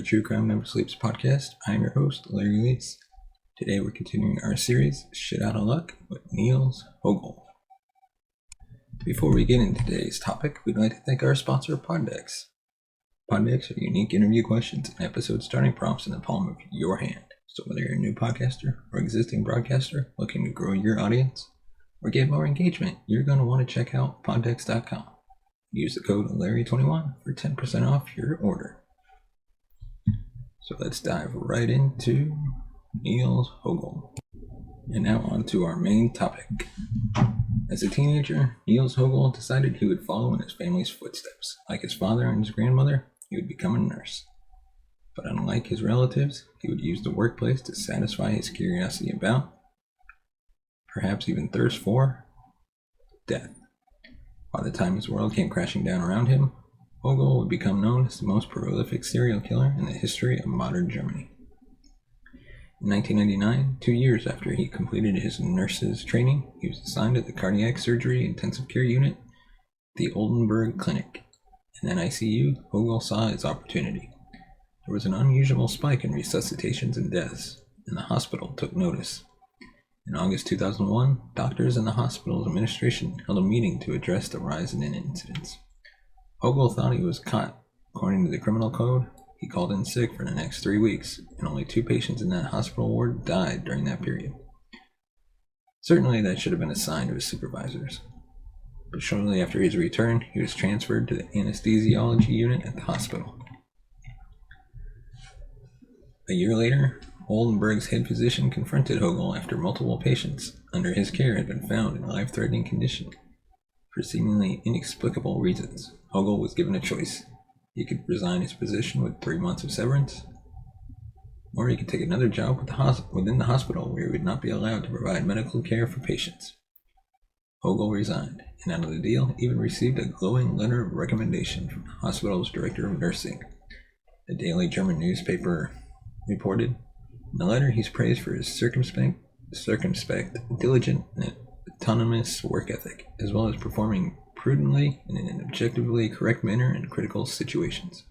True Crime Never Sleeps podcast. I'm your host, Larry Lees. Today we're continuing our series, Shit Out of Luck, with Niels Hogel. Before we get into today's topic, we'd like to thank our sponsor, Poddex. Poddex are unique interview questions and episode starting prompts in the palm of your hand. So whether you're a new podcaster or existing broadcaster looking to grow your audience or get more engagement, you're going to want to check out poddex.com. Use the code Larry21 for 10% off your order. So let's dive right into Niels Hogel. And now on to our main topic. As a teenager, Niels Hogel decided he would follow in his family's footsteps. Like his father and his grandmother, he would become a nurse. But unlike his relatives, he would use the workplace to satisfy his curiosity about, perhaps even thirst for, death. By the time his world came crashing down around him, Hogel would become known as the most prolific serial killer in the history of modern Germany. In 1999, 2 years after he completed his nurse's training, he was assigned to the cardiac surgery intensive care unit at the Oldenburg Clinic. In an ICU, Hogel saw his opportunity. There was an unusual spike in resuscitations and deaths, and the hospital took notice. In August 2001, doctors and the hospital's administration held a meeting to address the rise in incidents. Hogel thought he was caught. According to the criminal code, he called in sick for the next 3 weeks, and only 2 patients in that hospital ward died during that period. Certainly that should have been a sign to his supervisors. But shortly after his return, he was transferred to the anesthesiology unit at the hospital. A year later, Oldenburg's head physician confronted Hogel after multiple patients under his care had been found in a life-threatening condition. For seemingly inexplicable reasons, Hogel was given a choice. He could resign his position with 3 months of severance, or he could take another job within the hospital where he would not be allowed to provide medical care for patients. Hogel resigned, and out of the deal even received a glowing letter of recommendation from the hospital's director of nursing. The daily German newspaper reported, in the letter he's praised for his circumspect, diligent, and autonomous work ethic, as well as performing prudently and in an objectively correct manner in critical situations.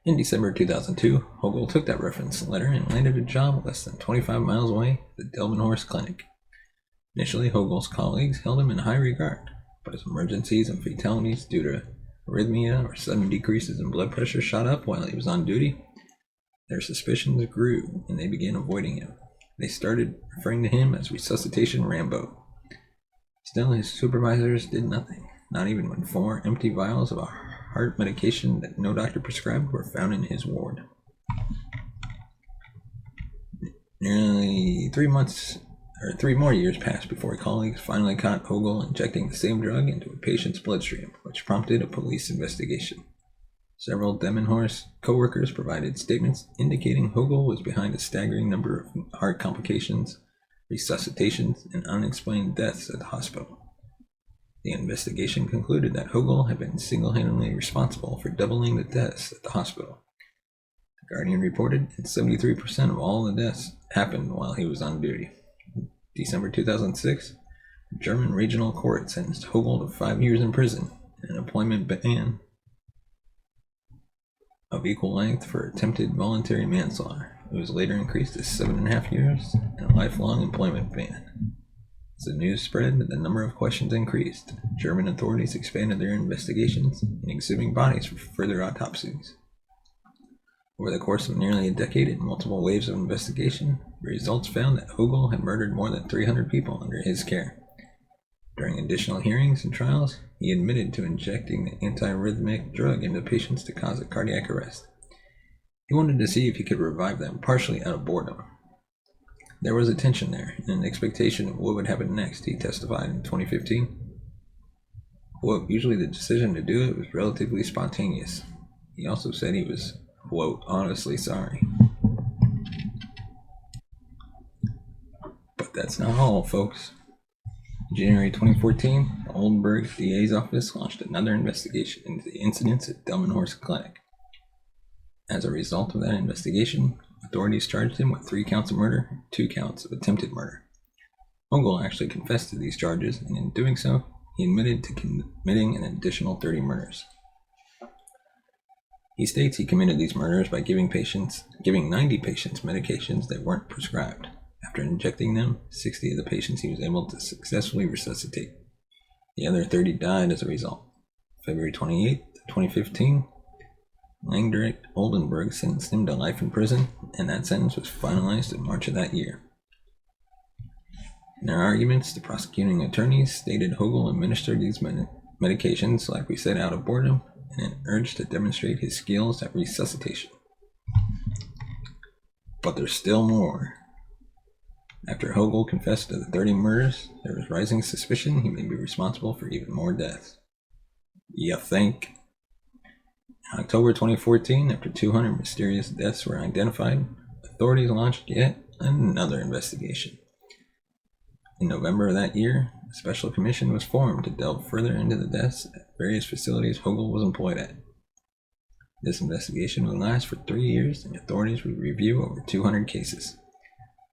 In December 2002, Hogel took that reference letter and landed a job less than 25 miles away at the Delmenhorst Clinic. Initially, Hogel's colleagues held him in high regard, but as emergencies and fatalities due to arrhythmia or sudden decreases in blood pressure shot up while he was on duty, their suspicions grew and they began avoiding him. They started referring to him as Resuscitation Rambo. Still, his supervisors did nothing, not even when 4 empty vials of a heart medication that no doctor prescribed were found in his ward. Nearly 3 more years passed before colleagues finally caught Hogel injecting the same drug into a patient's bloodstream, which prompted a police investigation. Several Delmenhorst co-workers provided statements indicating Hogel was behind a staggering number of heart complications, resuscitations, and unexplained deaths at the hospital. The investigation concluded that Hogel had been single-handedly responsible for doubling the deaths at the hospital. The Guardian reported that 73% of all the deaths happened while he was on duty. In December 2006, the German regional court sentenced Hogel to 5 years in prison and an employment ban of equal length for attempted voluntary manslaughter. It was later increased to 7.5 years and a lifelong employment ban. As the news spread, the number of questions increased. German authorities expanded their investigations and exhuming bodies for further autopsies. Over the course of nearly a decade and multiple waves of investigation, the results found that Hogel had murdered more than 300 people under his care. During additional hearings and trials, he admitted to injecting the antiarrhythmic drug into patients to cause a cardiac arrest. He wanted to see if he could revive them partially out of boredom. There was a tension there, and an expectation of what would happen next, he testified in 2015. Quote, usually the decision to do it was relatively spontaneous. He also said he was, quote, honestly sorry. But that's not all, folks. In January 2014, the Oldenburg DA's office launched another investigation into the incidents at Delmenhorst Clinic. As a result of that investigation, authorities charged him with 3 counts of murder and 2 counts of attempted murder. Hogel actually confessed to these charges, and in doing so, he admitted to committing an additional 30 murders. He states he committed these murders by giving 90 patients medications that weren't prescribed. After injecting them, 60 of the patients he was able to successfully resuscitate. The other 30 died as a result. February 28, 2015, Langdorf Oldenburg sentenced him to life in prison, and that sentence was finalized in March of that year. In their arguments, the prosecuting attorneys stated Hogel administered these medications, like we said, out of boredom, and urged to demonstrate his skills at resuscitation. But there's still more. After Hogel confessed to the 30 murders, there was rising suspicion he may be responsible for even more deaths. You think? In October 2014, after 200 mysterious deaths were identified, authorities launched yet another investigation. In November of that year, a special commission was formed to delve further into the deaths at various facilities Hogel was employed at. This investigation would last for 3 years, and authorities would review over 200 cases.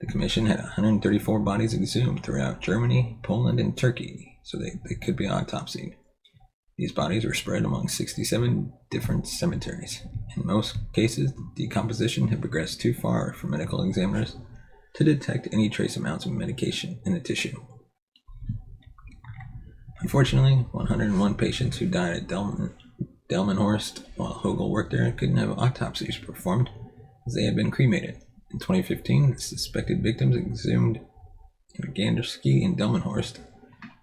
The commission had 134 bodies exhumed throughout Germany, Poland, and Turkey, so they could be autopsied. These bodies were spread among 67 different cemeteries. In most cases, the decomposition had progressed too far for medical examiners to detect any trace amounts of medication in the tissue. Unfortunately, 101 patients who died at Delmenhorst while Hogel worked there couldn't have autopsies performed as they had been cremated. In 2015, the suspected victims exhumed in Gandersky and Delmenhorst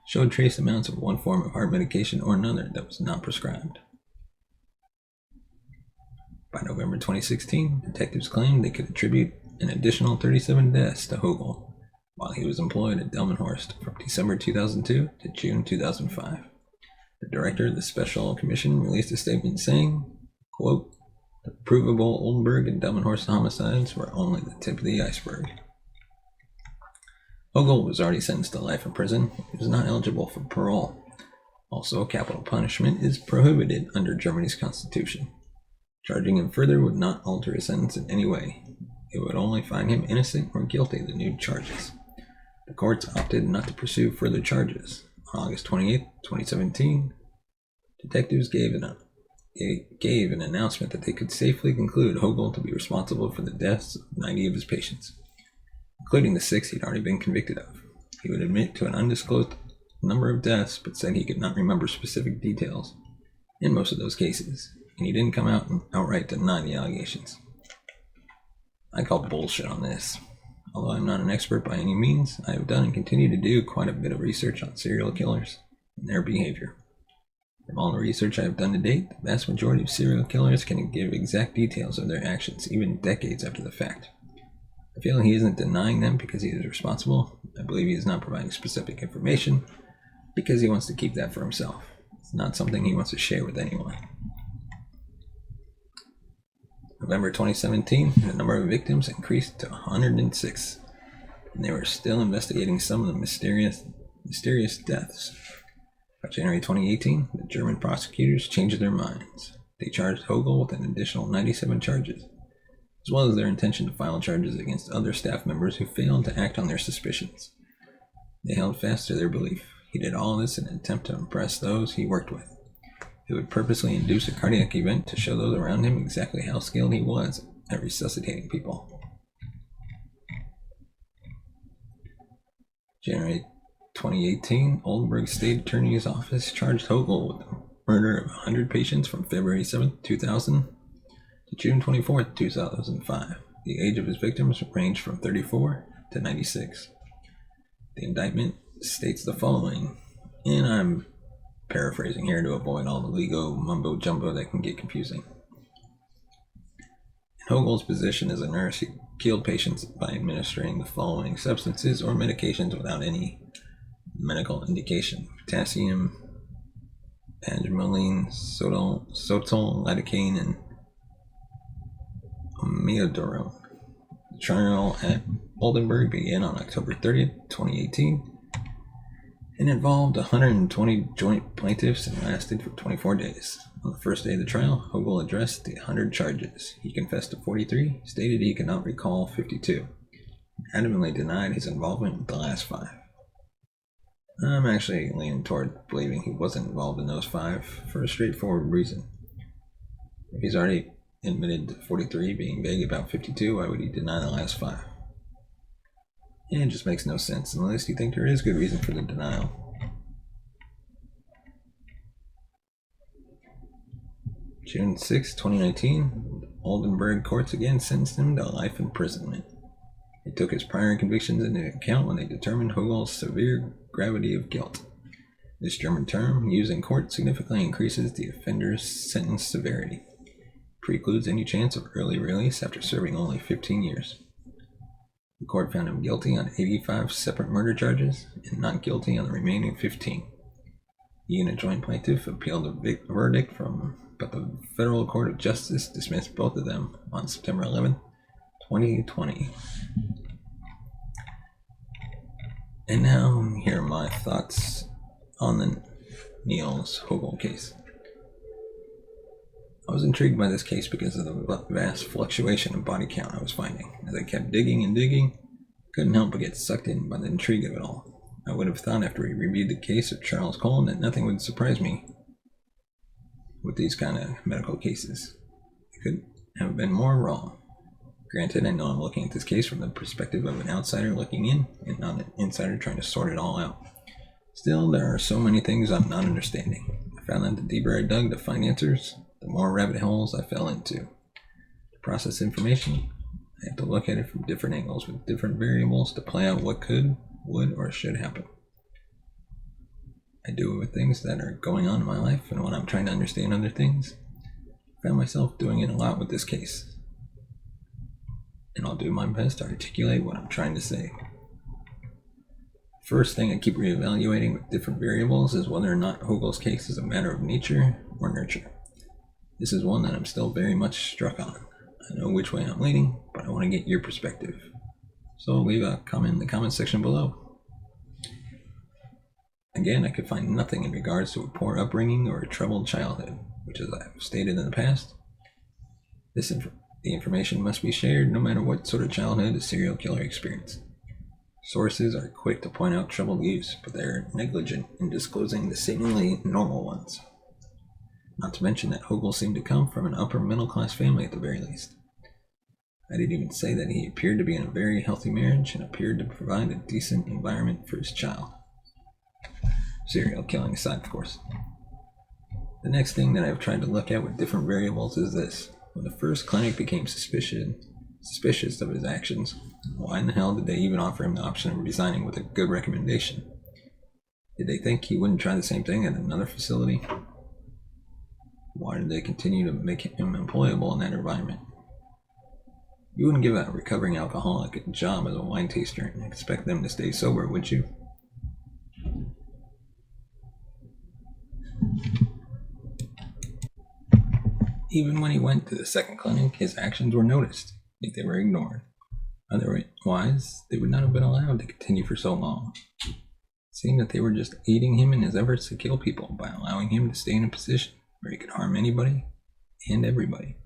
showed trace amounts of one form of heart medication or another that was not prescribed. By November 2016, detectives claimed they could attribute an additional 37 deaths to Hogel while he was employed at Delmenhorst from December 2002 to June 2005. The director of the Special Commission released a statement saying, quote, "The provable Oldenburg and Delmenhorst homicides were only the tip of the iceberg." Hogel was already sentenced to life in prison. He was not eligible for parole. Also, capital punishment is prohibited under Germany's constitution. Charging him further would not alter his sentence in any way. It would only find him innocent or guilty of the new charges. The courts opted not to pursue further charges. On August 28, 2017, detectives gave an announcement that they could safely conclude Hogel to be responsible for the deaths of 90 of his patients, including the 6 he'd already been convicted of. He would admit to an undisclosed number of deaths, but said he could not remember specific details in most of those cases, and he didn't come out and outright deny the allegations. I call bullshit on this. Although I'm not an expert by any means, I have done and continue to do quite a bit of research on serial killers and their behavior. From all the research I have done to date, the vast majority of serial killers can give exact details of their actions, even decades after the fact. I feel he isn't denying them because he is responsible. I believe he is not providing specific information because he wants to keep that for himself. It's not something he wants to share with anyone. November 2017, the number of victims increased to 106, and they were still investigating some of the mysterious deaths. By January 2018, the German prosecutors changed their minds. They charged Hogel with an additional 97 charges, as well as their intention to file charges against other staff members who failed to act on their suspicions. They held fast to their belief. He did all this in an attempt to impress those he worked with. He would purposely induce a cardiac event to show those around him exactly how skilled he was at resuscitating people. January 2018, Oldenburg State Attorney's Office charged Hogel with the murder of 100 patients from February 7, 2000 to June 24, 2005. The age of his victims ranged from 34 to 96. The indictment states the following, and I'm paraphrasing here to avoid all the legal mumbo-jumbo that can get confusing. In Hogel's position as a nurse, he killed patients by administering the following substances or medications without any medical indication: potassium, pangimoline, sotol, lidocaine, and amiodarone. The trial at Oldenburg began on October 30th, 2018, and involved 120 joint plaintiffs and lasted for 24 days. On the first day of the trial, Hogel addressed the 100 charges. He confessed to 43, stated he could not recall 52, and adamantly denied his involvement with the last 5. I'm actually leaning toward believing he wasn't involved in those 5 for a straightforward reason. If he's already admitted to 43 being vague about 52, why would he deny the last 5? It just makes no sense unless you think there is good reason for the denial. June 6, 2019, Oldenburg courts again sentenced him to life imprisonment. They took his prior convictions into account when they determined Hogel's severe gravity of guilt. This German term, used in court, significantly increases the offender's sentence severity. Precludes any chance of early release after serving only 15 years. The court found him guilty on 85 separate murder charges and not guilty on the remaining 15. He and a joint plaintiff appealed the verdict but the Federal Court of Justice dismissed both of them on September 11, 2020. And now, here are my thoughts on the Niels Hogel case. I was intrigued by this case because of the vast fluctuation of body count I was finding. As I kept digging and digging, couldn't help but get sucked in by the intrigue of it all. I would have thought after we reviewed the case of Charles Colin that nothing would surprise me with these kind of medical cases. I couldn't have been more wrong. Granted, I know I'm looking at this case from the perspective of an outsider looking in and not an insider trying to sort it all out. Still, there are so many things I'm not understanding. I found that the deeper I dug to find answers, the more rabbit holes I fell into. To process information, I have to look at it from different angles with different variables to play out what could, would, or should happen. I do it with things that are going on in my life, and when I'm trying to understand other things, I found myself doing it a lot with this case. And I'll do my best to articulate what I'm trying to say. First thing I keep reevaluating with different variables is whether or not Hogel's case is a matter of nature or nurture. This is one that I'm still very much struck on. I know which way I'm leaning, but I want to get your perspective. So leave a comment in the comment section below. Again, I could find nothing in regards to a poor upbringing or a troubled childhood, which, as I've stated in the past, the information must be shared no matter what sort of childhood a serial killer experienced. Sources are quick to point out troubled youths, but they're negligent in disclosing the seemingly normal ones. Not to mention that Hogel seemed to come from an upper middle class family at the very least. I didn't even say that he appeared to be in a very healthy marriage and appeared to provide a decent environment for his child. Serial killing aside, of course. The next thing that I've tried to look at with different variables is this. When the first clinic became suspicious of his actions, why in the hell did they even offer him the option of resigning with a good recommendation? Did they think he wouldn't try the same thing at another facility? Why did they continue to make him employable in that environment? You wouldn't give a recovering alcoholic a job as a wine taster and expect them to stay sober, would you? Even when he went to the second clinic, his actions were noticed, yet they were ignored. Otherwise, they would not have been allowed to continue for so long. It seemed that they were just aiding him in his efforts to kill people by allowing him to stay in a position where he could harm anybody and everybody.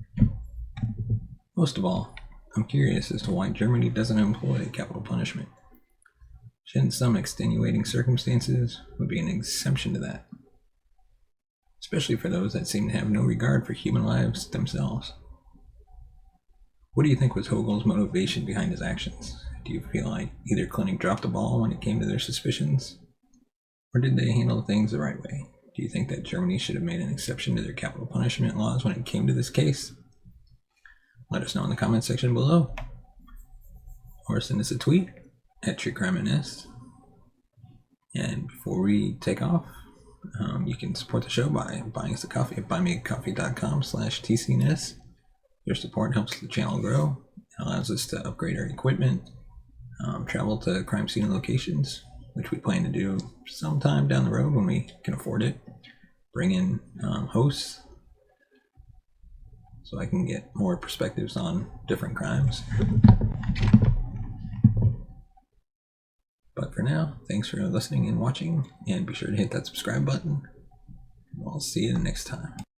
Most of all, I'm curious as to why Germany doesn't employ capital punishment. Shouldn't some extenuating circumstances would be an exemption to that? Especially for those that seem to have no regard for human lives themselves. What do you think was Hogel's motivation behind his actions? Do you feel like either clinic dropped the ball when it came to their suspicions? Or did they handle things the right way? Do you think that Germany should have made an exception to their capital punishment laws when it came to this case? Let us know in the comment section below. Or send us a tweet at TrueCrimeNS. And before we take off, you can support the show by buying us a coffee at buymeacoffee.com/TCNS. Your support helps the channel grow, allows us to upgrade our equipment, travel to crime scene locations, which we plan to do sometime down the road when we can afford it, bring in hosts so I can get more perspectives on different crimes. But for now, thanks for listening and watching, and be sure to hit that subscribe button. We'll see you next time.